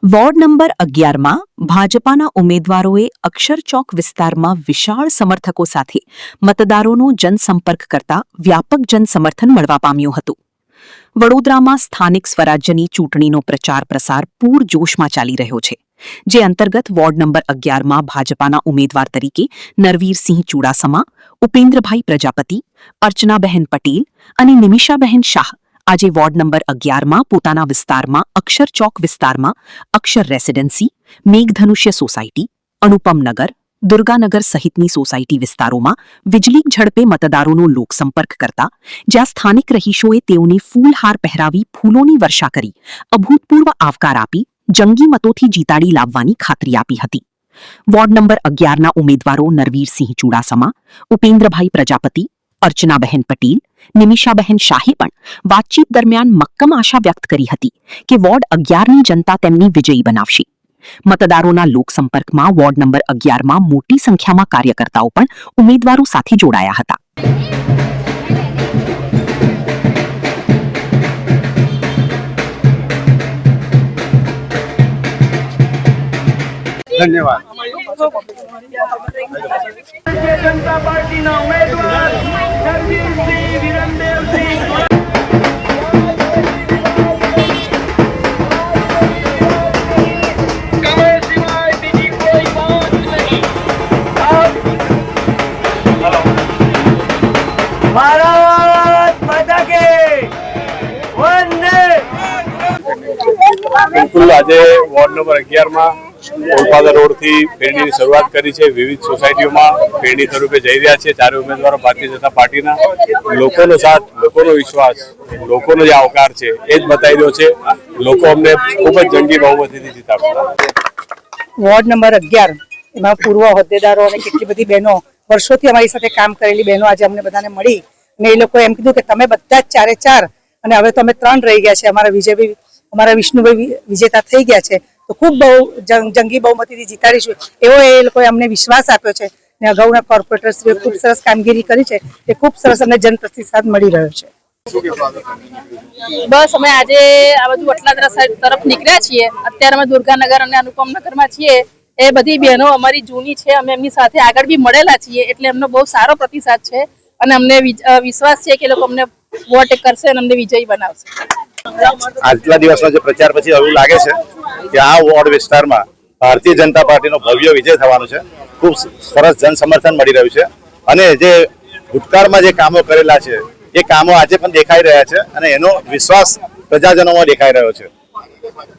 Ward number 11માં ભાજપાના ઉમેદવારોએ અક્ષર ચોક વિસ્તારમાં વિશાળ સમર્થકો સાથે મતદારોનો જનસંપર્ક કરતા વ્યાપક જનસમર્થન મળવા પામ્યું હતું. વડોદરામાં સ્થાનિક સ્વરાજ્યની ચૂંટણીનો પ્રચાર પ્રસાર પૂરજોશમાં ચાલી રહ્યો છે, જે અંતર્ગત વોર્ડ નંબર 11માં ભાજપાના ઉમેદવાર તરીકે નરવીરસિંહ ચુડાસમા, ઉપેન્દ્રભાઈ પ્રજાપતિ, અર્ચનાબહેન પટેલ અને નિમિષાબહેન શાહ આજે વોર્ડ નંબર 11માં પોતાના વિસ્તારમાં અક્ષર ચોક વિસ્તારમાં અક્ષર રેસિડેન્સી, મેઘધનુષ્ય સોસાયટી, અનુપમનગર, દુર્ગાનગર સહિતની સોસાયટી વિસ્તારોમાં વીજળી ઝડપે મતદારોનો લોકસંપર્ક કરતા જ્યાં સ્થાનિક રહીશોએ તેઓને ફૂલહાર પહેરાવી ફૂલોની વર્ષા કરી અભૂતપૂર્વ આવકાર આપી જંગી મતોથી જીતાડી લાવવાની ખાતરી આપી હતી. વોર્ડ નંબર 11ના ઉમેદવારો નરવીરસિંહ ચુડાસમા, ઉપેન્દ્રભાઈ પ્રજાપતિ, અર્ચનાબહેન પટેલ, નિમિષાબહેન શાહે પણ વાતચીત દરમિયાન મક્કમ આશા વ્યક્ત કરી હતી કે વોર્ડ 11ની જનતા તેમની વિજયી બનાવશે. મતદારોના લોકસંપર્કમાં વોર્ડ નંબર 11માં મોટી સંખ્યામાં કાર્યકર્તાઓ પણ ઉમેદવારો સાથે જોડાયા હતા. ધન્યવાદ. जनता पार्टी ना उम्मीदवार नरवीरसिंह विरमदेवसिंह कमल सिवाय बीजी कोई बात नहीं. भारत माता के वंदे. બિલકુલ આજે વોર્ડ નંબર 11માં ઓલપાડા રોડથી ફેરણીની શરૂઆત કરી છે. વિવિધ સોસાયટીઓમાં ફેરણી સ્વરૂપે જઈ રહ્યા છે. ચારે ઉમેદવારો ભારતીય જનતા પાર્ટીના. લોકોનો સાથ, લોકોનો વિશ્વાસ, લોકોનો જે આવકાર છે એ જ બતાવી રહ્યો છે. લોકો અમને ખૂબ જ જંગી બહુમતીથી જીતાડશે. વોર્ડ નંબર 11 એમાં પૂર્વ હોદ્દેદારો અને કેટલી બધી બહેનો વર્ષોથી અમારી સાથે કામ કરેલી બહેનો આજે અમને બધાને મળી અને એ લોકોએ એમ કીધું કે તમે બધા જ ચારે ચાર અને હવે તો અમે 3 રહી ગયા છે. અમારા વિષ્ણુભાઈ વિજેતા થઈ ગયા છે, તો ખૂબ જંગી બહુમતીથી જીતાડીશું એવો એ લોકોએ અમને વિશ્વાસ આપ્યો છે. અને અગાઉના કોર્પોરેટરશ્રીએ ખૂબ સરસ કામગીરી કરી છે. એ ખૂબ સરસ અમને જનપ્રતિસાદ મળી રહ્યો છે. બસ અમે આજે આ બધું વટલાદરા સાઈડ તરફ નીકળ્યા છીએ. અત્યારે અમે દુર્ગાનગર અને અનુપમનગરમાં છીએ. એ બધી બહેનો અમારી જૂની છે, અમે એમની સાથે આગળ બી મળેલા છીએ, એટલે એમનો બહુ સારો પ્રતિસાદ છે અને અમને વિશ્વાસ છે કે લોકો અમને વોટ કરશે અને અમને વિજયી બનાવશે. આજના દિવસનો જે પ્રચાર પછી એવું લાગે છે કે આ વોર્ડ વિસ્તારમાં ભારતીય જનતા પાર્ટીનો ભવ્ય વિજય થવાનો છે. ખૂબ સરસ જન સમર્થન મળી રહ્યું છે અને જે ભૂતકાળમાં જે કામો કરેલા છે એ કામો આજે પણ દેખાઈ રહ્યા છે અને એનો વિશ્વાસ પ્રજાજનોમાં દેખાઈ રહ્યો છે.